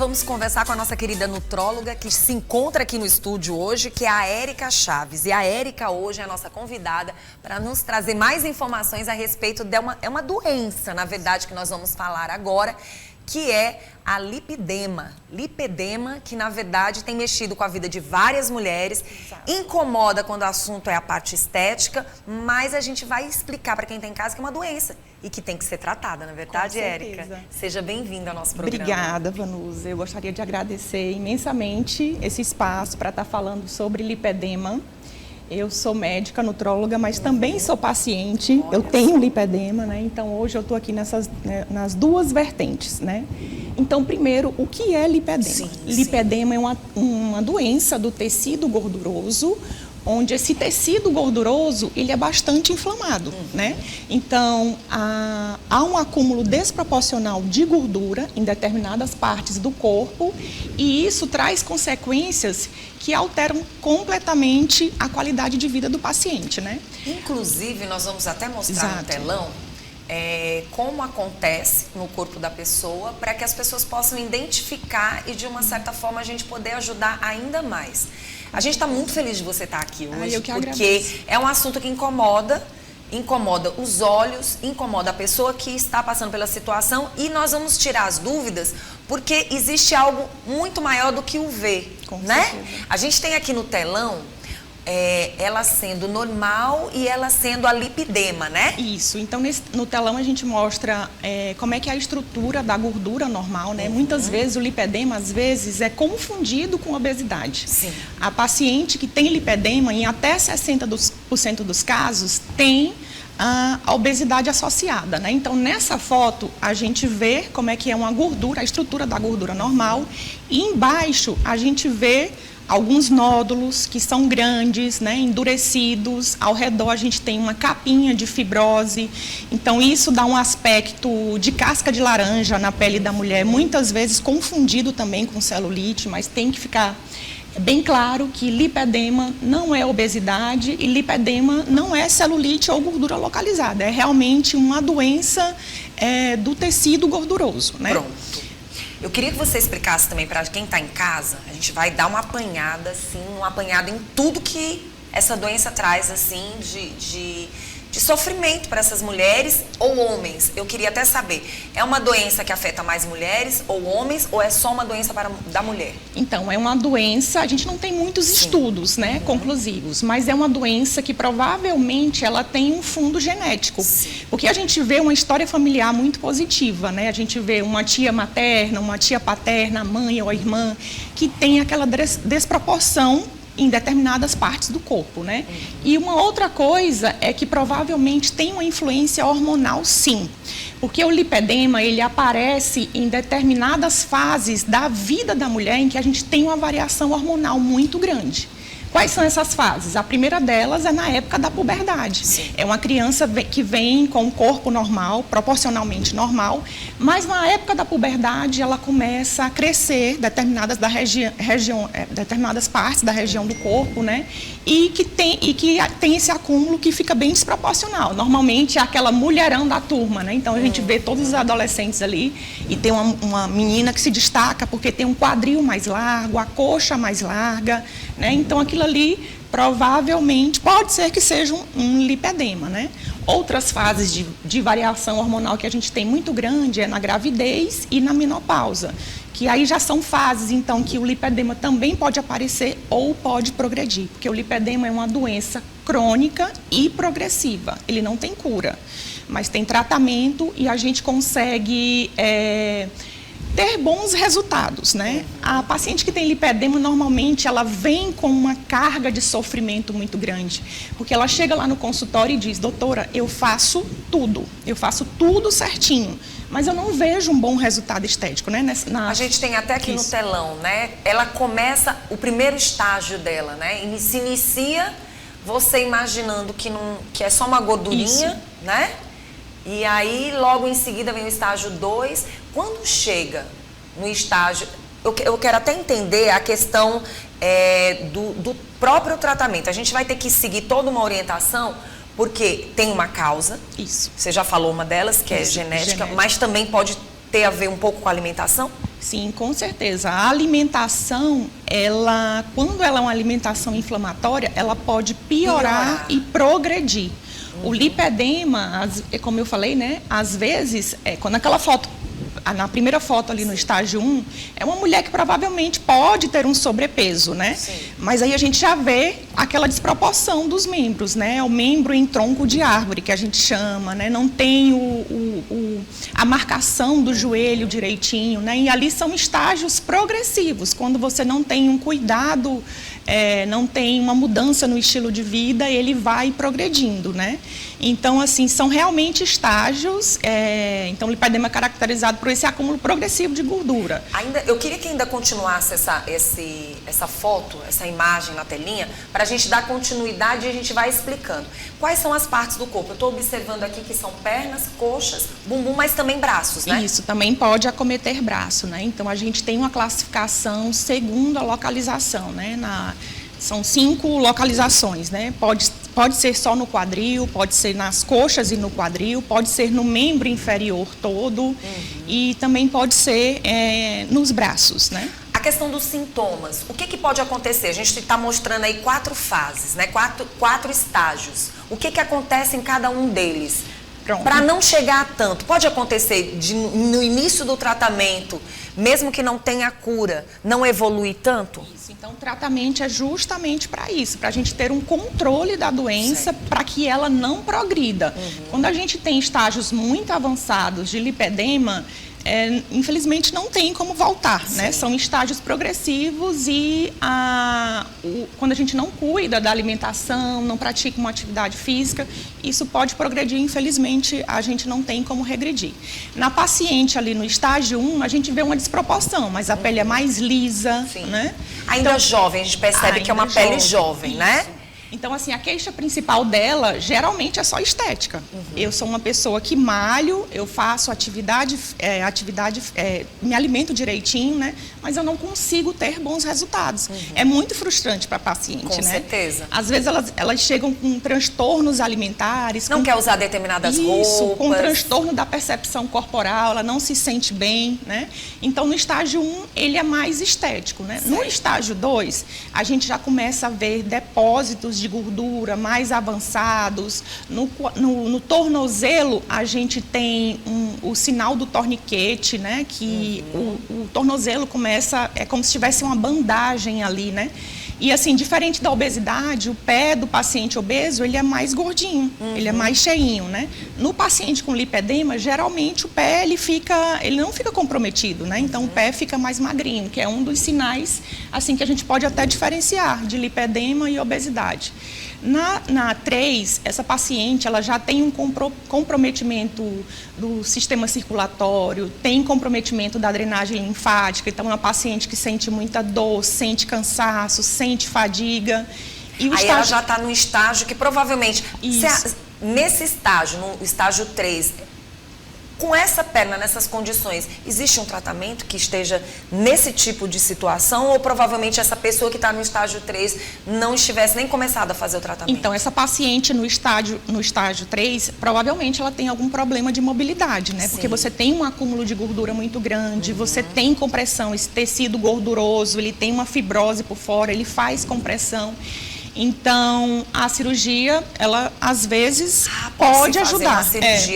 vamos conversar com a nossa querida nutróloga que se encontra aqui no estúdio hoje, que é a Érica Chaves. E a Érica hoje é a nossa convidada para nos trazer mais informações a respeito de uma doença, na verdade, que nós vamos falar agora, que é a lipedema. Lipedema, que na verdade tem mexido com a vida de várias mulheres, incomoda quando o assunto é a parte estética, mas a gente vai explicar para quem está em casa que é uma doença e que tem que ser tratada, na verdade, Érica? Seja bem-vinda ao nosso programa. Obrigada, Vanusa. Eu gostaria de agradecer imensamente esse espaço para estar falando sobre lipedema. Eu sou médica, nutróloga, mas também sou paciente. Eu tenho lipedema, né? Então hoje eu estou aqui nas duas vertentes, né? Então, primeiro, o que é lipedema? Lipedema é uma doença do tecido gorduroso, onde esse tecido gorduroso, ele é bastante inflamado, né? Então, há um acúmulo desproporcional de gordura em determinadas partes do corpo e isso traz consequências que alteram completamente a qualidade de vida do paciente, né? Inclusive, nós vamos até mostrar no telão como acontece no corpo da pessoa, para que as pessoas possam identificar e, de uma certa forma, a gente poder ajudar ainda mais. A gente está muito feliz de você estar aqui hoje, porque é um assunto que incomoda os olhos, incomoda a pessoa que está passando pela situação e nós vamos tirar as dúvidas, porque existe algo muito maior do que o ver, né? A gente tem aqui no telão ela sendo normal e ela sendo a lipedema, né? Isso. Então, no telão a gente mostra como é que é a estrutura da gordura normal, né? Muitas vezes o lipedema, às vezes, é confundido com obesidade. Sim. A paciente que tem lipedema, em até 60% dos casos, tem a obesidade associada, né? Então, nessa foto, a gente vê como é que é uma gordura, a estrutura da gordura normal, e embaixo a gente vê alguns nódulos que são grandes, né, endurecidos. Ao redor a gente tem uma capinha de fibrose. Então isso dá um aspecto de casca de laranja na pele da mulher, muitas vezes confundido também com celulite, mas tem que ficar bem claro que lipedema não é obesidade e lipedema não é celulite ou gordura localizada. É realmente uma doença do tecido gorduroso, né? Pronto. Eu queria que você explicasse também para quem está em casa, a gente vai dar uma apanhada, assim, uma apanhada em tudo que essa doença traz, assim, de sofrimento para essas mulheres ou homens. Eu queria até saber, é uma doença que afeta mais mulheres ou homens, ou é só uma doença da mulher? Então, é uma doença, a gente não tem muitos estudos, né, conclusivos, mas é uma doença que provavelmente ela tem um fundo genético. Porque a gente vê uma história familiar muito positiva, né? A gente vê uma tia materna, uma tia paterna, a mãe ou a irmã, que tem aquela desproporção em determinadas partes do corpo, né? E uma outra coisa é que provavelmente tem uma influência hormonal, sim. Porque o lipedema, ele aparece em determinadas fases da vida da mulher em que a gente tem uma variação hormonal muito grande. Quais são essas fases? A primeira delas é na época da puberdade. Sim. É uma criança que vem com um corpo normal, proporcionalmente normal, mas na época da puberdade ela começa a crescer determinadas partes da região do corpo, né? E que tem esse acúmulo que fica bem desproporcional. Normalmente é aquela mulherão da turma, né? Então a gente vê todos os adolescentes ali e tem uma menina que se destaca porque tem um quadril mais largo, a coxa mais larga, né? Então aquilo ali provavelmente pode ser que seja um lipedema, né? Outras fases de variação hormonal que a gente tem muito grande é na gravidez e na menopausa, que aí já são fases, então, que o lipedema também pode aparecer ou pode progredir, porque o lipedema é uma doença crônica e progressiva, ele não tem cura, mas tem tratamento e a gente consegue ter bons resultados, né? A paciente que tem lipedema, normalmente, ela vem com uma carga de sofrimento muito grande, porque ela chega lá no consultório e diz, doutora, eu faço tudo certinho, mas eu não vejo um bom resultado estético, né? A gente tem até aqui no telão, né? Ela começa o primeiro estágio dela, né? E se inicia você imaginando que é só uma gordurinha, né? E aí, logo em seguida, vem o estágio 2. Quando chega no estágio... Eu quero até entender a questão do próprio tratamento. A gente vai ter que seguir toda uma orientação, porque tem uma causa. Isso. Você já falou uma delas, que é genética, mas também pode ter a ver um pouco com a alimentação? Sim, com certeza. A alimentação, quando ela é uma alimentação inflamatória, ela pode piorar e progredir. O lipedema, como eu falei, né? Às vezes, quando aquela foto, na primeira foto ali no estágio 1, é uma mulher que provavelmente pode ter um sobrepeso, né? Sim. Mas aí a gente já vê aquela desproporção dos membros, né? O membro em tronco de árvore, que a gente chama, né? Não tem a marcação do joelho direitinho, né? E ali são estágios progressivos, quando você não tem um cuidado, não tem uma mudança no estilo de vida, ele vai progredindo, né? Então, assim, são realmente estágios. Então, o lipedema é caracterizado por esse acúmulo progressivo de gordura. Eu queria que ainda continuasse essa foto, essa imagem na telinha, para a gente dar continuidade e a gente vai explicando. Quais são as partes do corpo? Eu estou observando aqui que são pernas, coxas, bumbum, mas também braços, né? Isso, também pode acometer braço, né? Então, a gente tem uma classificação segundo a localização, né? São 5 localizações, né? Pode ser só no quadril, pode ser nas coxas e no quadril, pode ser no membro inferior todo e também pode ser nos braços, né? A questão dos sintomas, o que pode acontecer? A gente está mostrando aí 4 fases, né? 4 estágios. O que acontece em cada um deles? Para não chegar a tanto, pode acontecer no início do tratamento, mesmo que não tenha cura, não evoluir tanto? Isso, então o tratamento é justamente para isso, para a gente ter um controle da doença, para que ela não progrida. Quando a gente tem estágios muito avançados de lipedema, infelizmente não tem como voltar, né? São estágios progressivos e quando a gente não cuida da alimentação, não pratica uma atividade física, isso pode progredir, infelizmente a gente não tem como regredir. Na paciente ali no estágio 1, a gente vê uma desproporção, mas a pele é mais lisa, né? Ainda jovem, a gente percebe que é uma pele jovem, né? Então, assim, a queixa principal dela, geralmente, é só estética. Eu sou uma pessoa que malho, eu faço atividade, me alimento direitinho, né? Mas eu não consigo ter bons resultados. É muito frustrante para a paciente, né? Com certeza. Às vezes, elas chegam com transtornos alimentares. Não quer usar determinadas roupas. Isso, com transtorno da percepção corporal, ela não se sente bem, né? Então, no estágio 1, ele é mais estético, né? No estágio 2, a gente já começa a ver depósitos de gordura mais avançados. No tornozelo, a gente tem o sinal do torniquete, né? Que o tornozelo começa, é como se tivesse uma bandagem ali, né? E assim, diferente da obesidade, o pé do paciente obeso, ele é mais gordinho, ele é mais cheinho, né? No paciente com lipedema, geralmente o pé, ele não fica comprometido, né? Então o pé fica mais magrinho, que é um dos sinais, assim, que a gente pode até diferenciar de lipedema e obesidade. Na 3, essa paciente, ela já tem um comprometimento do sistema circulatório, tem comprometimento da drenagem linfática, então é uma paciente que sente muita dor, sente cansaço, sente fadiga. E ela já está no estágio que provavelmente, nesse estágio, no estágio 3, com essa perna, nessas condições, existe um tratamento que esteja nesse tipo de situação ou provavelmente essa pessoa que está no estágio 3 não estivesse nem começado a fazer o tratamento? Então, essa paciente no estágio 3, provavelmente ela tem algum problema de mobilidade, né? Porque você tem um acúmulo de gordura muito grande, você tem compressão, esse tecido gorduroso, ele tem uma fibrose por fora, ele faz compressão. Então, a cirurgia, ela às vezes pode ajudar.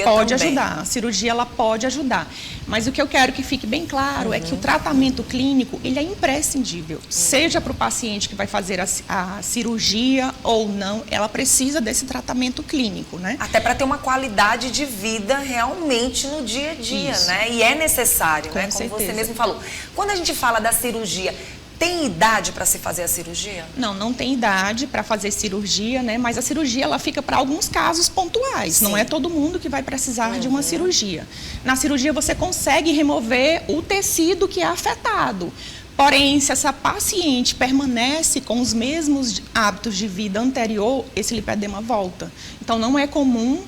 Pode ajudar. A cirurgia, ela pode ajudar. Mas o que eu quero que fique bem claro é que o tratamento clínico, ele é imprescindível. Seja para o paciente que vai fazer a cirurgia ou não, ela precisa desse tratamento clínico, né? Até para ter uma qualidade de vida realmente no dia a dia, né? E é necessário, né? Como você mesmo falou. Quando a gente fala da cirurgia, tem idade para se fazer a cirurgia? Não tem idade para fazer cirurgia, né? Mas a cirurgia, ela fica para alguns casos pontuais. Não é todo mundo que vai precisar de uma cirurgia. Na cirurgia, você consegue remover o tecido que é afetado. Porém, se essa paciente permanece com os mesmos hábitos de vida anterior, esse lipedema volta. Então, não é comum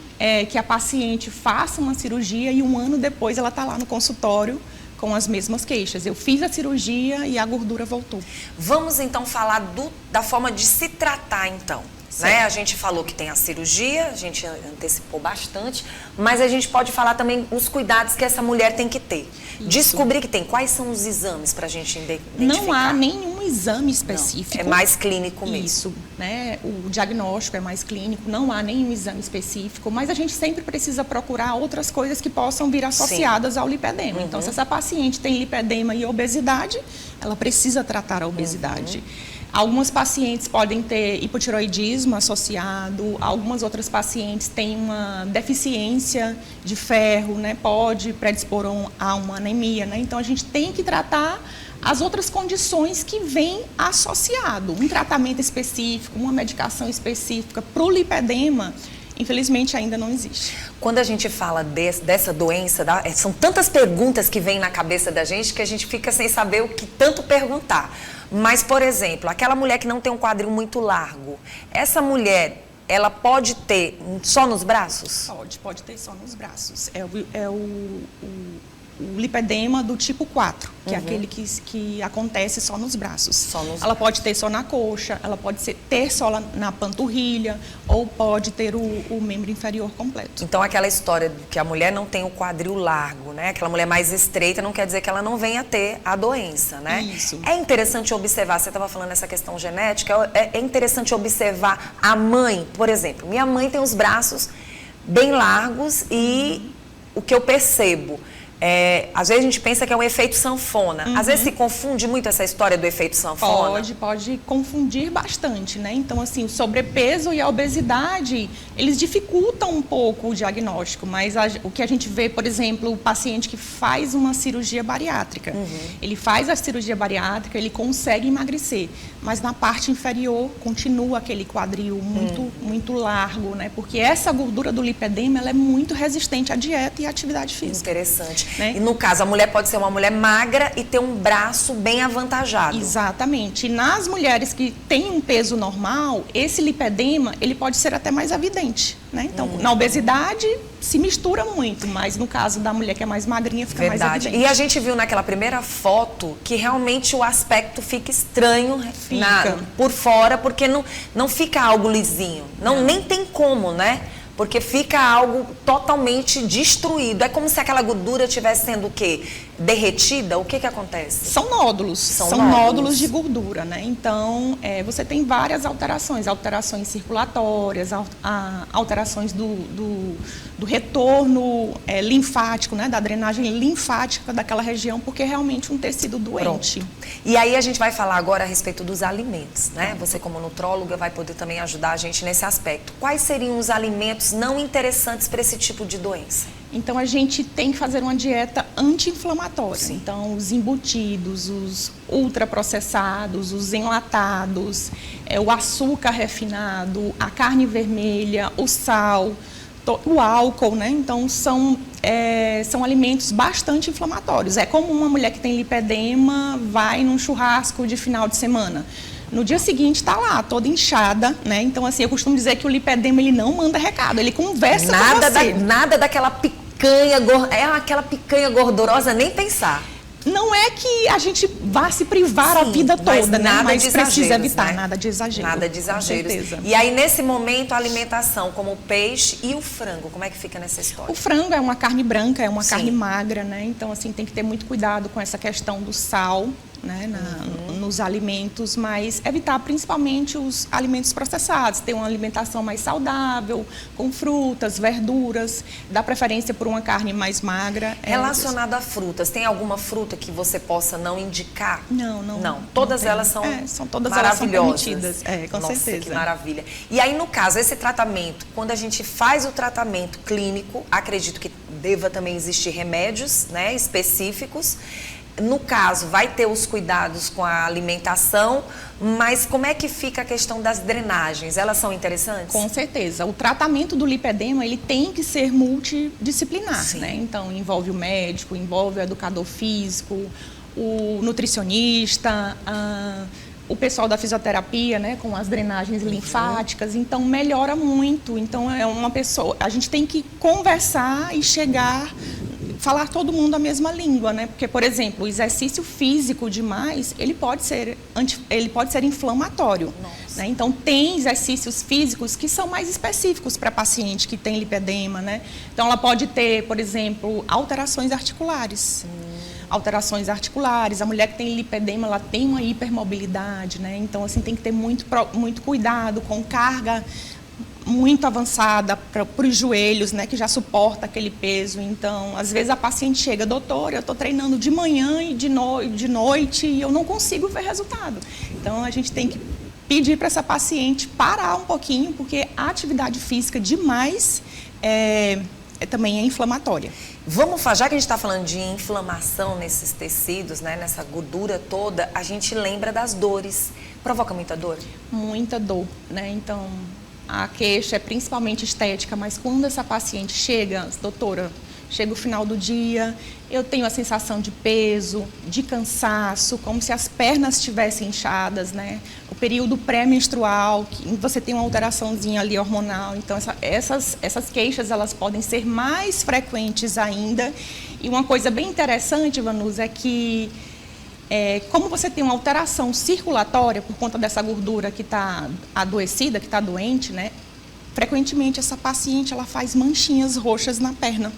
que a paciente faça uma cirurgia e um ano depois ela está lá no consultório com as mesmas queixas. Eu fiz a cirurgia e a gordura voltou. Vamos então falar da forma de se tratar então. Né? A gente falou que tem a cirurgia, a gente antecipou bastante, mas a gente pode falar também os cuidados que essa mulher tem que ter. descobrir que tem. Quais são os exames para a gente identificar? Não há nenhum exame específico. Não, é mais clínico mesmo. Isso, né? O diagnóstico é mais clínico, não há nenhum exame específico, mas a gente sempre precisa procurar outras coisas que possam vir associadas ao lipedema. Então, se essa paciente tem lipedema e obesidade, ela precisa tratar a obesidade. Algumas pacientes podem ter hipotiroidismo associado, algumas outras pacientes têm uma deficiência de ferro, né? Pode predispor a uma anemia, né? Então, a gente tem que tratar as outras condições que vêm associado. Um tratamento específico, uma medicação específica para o lipedema, infelizmente, ainda não existe. Quando a gente fala dessa doença, são tantas perguntas que vêm na cabeça da gente que a gente fica sem saber o que tanto perguntar. Mas, por exemplo, aquela mulher que não tem um quadril muito largo, essa mulher, ela pode ter só nos braços? Pode ter só nos braços. É o lipedema do tipo 4, que é aquele que acontece só nos braços. Ela pode ter só na coxa, ela pode ter só na panturrilha, ou pode ter o membro inferior completo. Então, aquela história de que a mulher não tem o quadril largo, né? Aquela mulher mais estreita, não quer dizer que ela não venha a ter a doença, né? Isso. É interessante observar, você estava falando essa questão genética, é interessante observar a mãe, por exemplo. Minha mãe tem os braços bem largos e o que eu percebo... às vezes a gente pensa que é um efeito sanfona. Às vezes se confunde muito essa história do efeito sanfona. Pode confundir bastante, né? Então, assim, o sobrepeso e a obesidade, eles dificultam um pouco o diagnóstico, mas o que a gente vê, por exemplo, o paciente que faz uma cirurgia bariátrica, ele faz a cirurgia bariátrica, ele consegue emagrecer, mas na parte inferior continua aquele quadril muito largo, né? Porque essa gordura do lipedema, ela é muito resistente à dieta e à atividade física. Interessante. Né? E no caso, a mulher pode ser uma mulher magra e ter um braço bem avantajado. Exatamente. E nas mulheres que têm um peso normal, esse lipedema, ele pode ser até mais evidente, né? Então, na obesidade, se mistura muito, mas no caso da mulher que é mais magrinha, fica mais evidente. E a gente viu naquela primeira foto que realmente o aspecto fica estranho por fora, porque não fica algo lisinho. Nem tem como, né? Porque fica algo totalmente destruído. É como se aquela gordura estivesse sendo o quê? Derretida? O que acontece? São nódulos. São nódulos de gordura, né? Então, você tem várias alterações. Alterações circulatórias, alterações do retorno linfático, né? Da drenagem linfática daquela região, porque é realmente um tecido doente. Pronto. E aí a gente vai falar agora a respeito dos alimentos, né? Você como nutróloga vai poder também ajudar a gente nesse aspecto. Quais seriam os alimentos não interessantes para esse tipo de doença? Então, a gente tem que fazer uma dieta anti-inflamatória. Então, os embutidos, os ultraprocessados, os enlatados, o açúcar refinado, a carne vermelha, o sal, o álcool, né? Então, são alimentos bastante inflamatórios. É como uma mulher que tem lipedema vai num churrasco de final de semana. No dia seguinte está lá, toda inchada, né? Então, assim, eu costumo dizer que o lipedema, ele não manda recado, ele conversa com você. Nada daquela picanha, aquela picanha gordurosa, nem pensar. Não é que a gente vá se privar a vida toda, né? Mas precisa evitar, né? Nada de exagero. Nada de exagero. E aí, nesse momento, a alimentação, como o peixe e o frango, como é que fica nessa história? O frango é uma carne branca, é uma carne magra, né? Então, assim, tem que ter muito cuidado com essa questão do sal, né, nos alimentos, mas evitar principalmente os alimentos processados, ter uma alimentação mais saudável, com frutas, verduras, dar preferência por uma carne mais magra. Relacionado a frutas, tem alguma fruta que você possa não indicar? Não. Todas elas são todas maravilhosas. Elas são permitidas, com Nossa, certeza. Que maravilha. E aí, no caso, esse tratamento, quando a gente faz o tratamento clínico, acredito que deva também existir remédios, né, específicos. No caso, vai ter os cuidados com a alimentação, mas como é que fica a questão das drenagens? Elas são interessantes? Com certeza. O tratamento do lipedema, ele tem que ser multidisciplinar, né? Então, envolve o médico, envolve o educador físico, o nutricionista, o pessoal da fisioterapia, né, com as drenagens linfáticas. Então, melhora muito. Então, a gente tem que conversar e falar todo mundo a mesma língua, né? Porque, por exemplo, o exercício físico demais, ele pode ser inflamatório, né? Então, tem exercícios físicos que são mais específicos para paciente que tem lipedema, né? Então, ela pode ter, por exemplo, alterações articulares. alterações articulares. A mulher que tem lipedema, ela tem uma hipermobilidade, né? Então, assim, tem que ter muito cuidado com carga muito avançada para os joelhos, né, que já suporta aquele peso. Então, às vezes a paciente chega, doutora, eu estou treinando de manhã e de noite e eu não consigo ver resultado. Então, a gente tem que pedir para essa paciente parar um pouquinho, porque a atividade física demais também é inflamatória. Vamos falar, já que a gente está falando de inflamação nesses tecidos, né, nessa gordura toda, a gente lembra das dores. Provoca muita dor? Muita dor, né? Então, a queixa é principalmente estética, mas quando essa paciente chega, doutora, chega o final do dia, eu tenho a sensação de peso, de cansaço, como se as pernas estivessem inchadas, né? O período pré-menstrual, que você tem uma alteraçãozinha ali hormonal, então essas queixas, elas podem ser mais frequentes ainda. E uma coisa bem interessante, Vanusa, é que como você tem uma alteração circulatória por conta dessa gordura que está adoecida, que está doente, né? Frequentemente essa paciente ela faz manchinhas roxas na perna.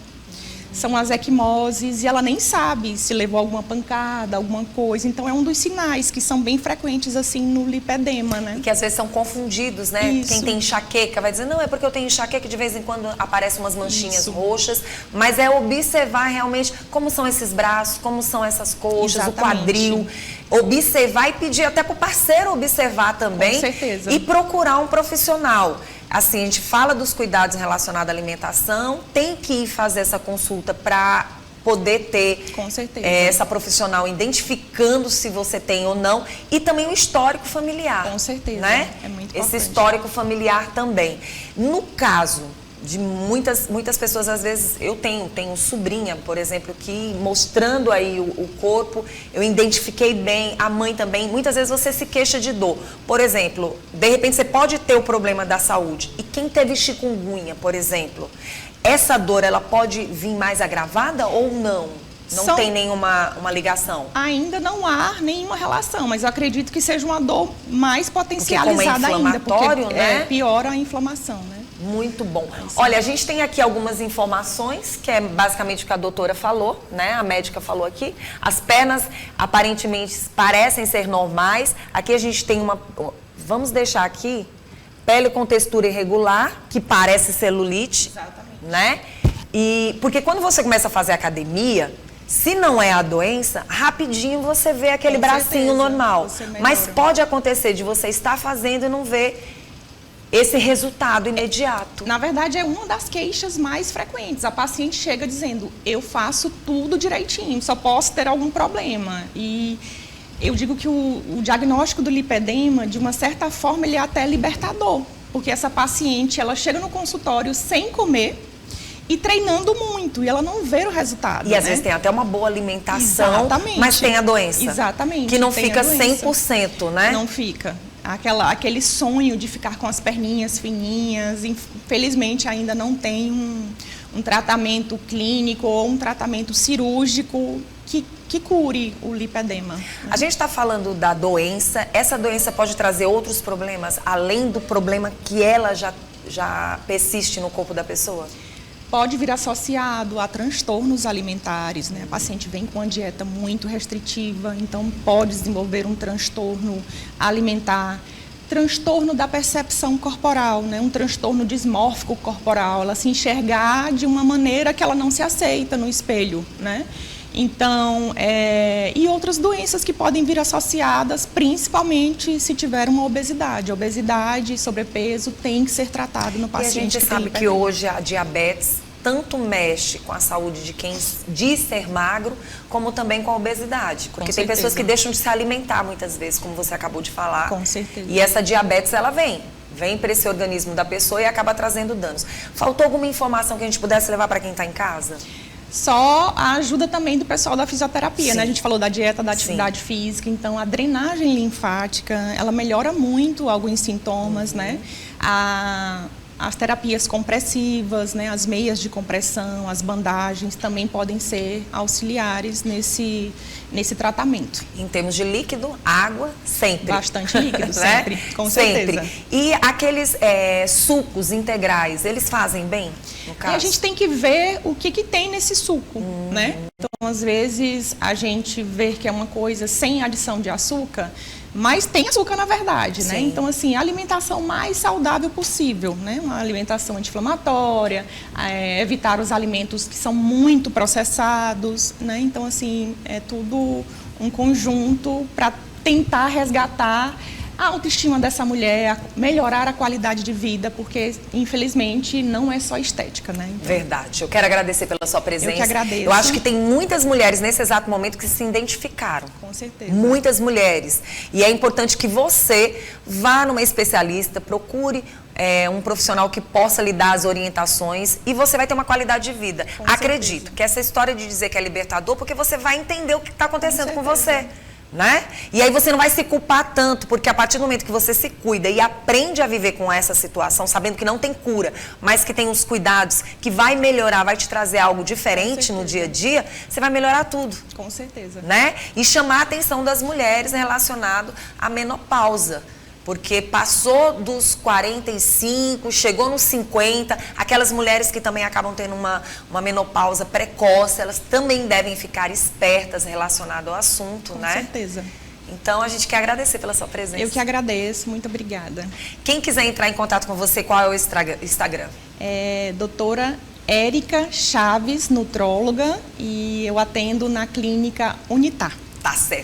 São as equimoses e ela nem sabe se levou alguma pancada, alguma coisa. Então, é um dos sinais que são bem frequentes, assim, no lipedema, né? E que às vezes são confundidos, né? Isso. Quem tem enxaqueca vai dizer, não, é porque eu tenho enxaqueca, de vez em quando aparecem umas manchinhas roxas. Mas é observar realmente como são esses braços, como são essas coxas, exatamente, o quadril. Observar e pedir até para o parceiro observar também. Com certeza. E procurar um profissional. Assim, a gente fala dos cuidados relacionados à alimentação, tem que ir fazer essa consulta para poder ter com certeza, essa profissional identificando se você tem ou não, e também o histórico familiar. Com certeza, né? É muito importante. Esse histórico familiar também. No caso de muitas pessoas, às vezes, eu tenho sobrinha, por exemplo, que mostrando aí o corpo, eu identifiquei bem, a mãe também, muitas vezes você se queixa de dor. Por exemplo, de repente você pode ter o problema da saúde, e quem teve chikungunya, por exemplo, essa dor, ela pode vir mais agravada ou não? Não tem nenhuma ligação? Ainda não há nenhuma relação, mas eu acredito que seja uma dor mais potencializada ainda, porque né? Piora a inflamação, né? Muito bom. Olha, a gente tem aqui algumas informações, que é basicamente o que a doutora falou, né? A médica falou aqui. As pernas aparentemente parecem ser normais. Aqui a gente tem vamos deixar aqui, pele com textura irregular, que parece celulite. Exatamente. Né? E porque quando você começa a fazer academia, se não é a doença, rapidinho você vê aquele bracinho normal. Mas pode acontecer de você estar fazendo e não ver esse resultado imediato. Na verdade, é uma das queixas mais frequentes. A paciente chega dizendo, eu faço tudo direitinho, só posso ter algum problema. E eu digo que o diagnóstico do lipedema, de uma certa forma, ele é até libertador. Porque essa paciente, ela chega no consultório sem comer e treinando muito, e ela não vê o resultado. E às vezes tem até uma boa alimentação, exatamente, mas tem a doença. Exatamente. Que não fica 100%, né? Não fica. Aquele sonho de ficar com as perninhas fininhas, infelizmente ainda não tem um tratamento clínico ou um tratamento cirúrgico que cure o lipedema. A gente está falando da doença, essa doença pode trazer outros problemas, além do problema que ela já persiste no corpo da pessoa? Pode vir associado a transtornos alimentares, né? A paciente vem com uma dieta muito restritiva, então pode desenvolver um transtorno alimentar, transtorno da percepção corporal, né? Um transtorno dismórfico corporal, ela se enxergar de uma maneira que ela não se aceita no espelho, né? Então, e outras doenças que podem vir associadas, principalmente se tiver uma obesidade. Obesidade e sobrepeso tem que ser tratado no paciente. E a gente sabe que hoje a diabetes tanto mexe com a saúde de quem diz ser magro, como também com a obesidade. Porque tem pessoas que deixam de se alimentar muitas vezes, como você acabou de falar. Com certeza. E essa diabetes, ela vem para esse organismo da pessoa e acaba trazendo danos. Faltou alguma informação que a gente pudesse levar para quem está em casa? Só a ajuda também do pessoal da fisioterapia, Sim. né? A gente falou da dieta, da atividade Sim. física, então a drenagem linfática, ela melhora muito alguns sintomas, né? As terapias compressivas, né? As meias de compressão, as bandagens também podem ser auxiliares nesse tratamento. Em termos de líquido, água, sempre. Bastante líquido, sempre, com sempre. certeza. E aqueles sucos integrais, eles fazem bem, no caso? E a gente tem que ver o que tem nesse suco, né? Então, às vezes, a gente vê que é uma coisa sem adição de açúcar, mas tem açúcar na verdade, né? Então, assim, a alimentação mais saudável possível, né? Uma alimentação anti-inflamatória, evitar os alimentos que são muito processados, né? Então, assim, é tudo um conjunto para tentar resgatar a autoestima dessa mulher, melhorar a qualidade de vida, porque, infelizmente, não é só estética, né? Então, verdade. Eu quero agradecer pela sua presença. Eu que agradeço. Eu acho que tem muitas mulheres nesse exato momento que se identificaram. Com certeza. Muitas mulheres. E é importante que você vá numa especialista, procure um profissional que possa lhe dar as orientações e você vai ter uma qualidade de vida. Com Acredito certeza. que essa história de dizer que é libertador, porque você vai entender o que está acontecendo com você. Né? E aí você não vai se culpar tanto, porque a partir do momento que você se cuida e aprende a viver com essa situação, sabendo que não tem cura, mas que tem uns cuidados, que vai melhorar, vai te trazer algo diferente no dia a dia, você vai melhorar tudo. Com certeza. Né? E chamar a atenção das mulheres relacionado à menopausa. Porque passou dos 45, chegou nos 50, aquelas mulheres que também acabam tendo uma menopausa precoce, elas também devem ficar espertas relacionado ao assunto, né? Com certeza. Então, a gente quer agradecer pela sua presença. Eu que agradeço, muito obrigada. Quem quiser entrar em contato com você, qual é o Instagram? Doutora Érica Chaves, nutróloga, e eu atendo na clínica Unitar. Tá certo.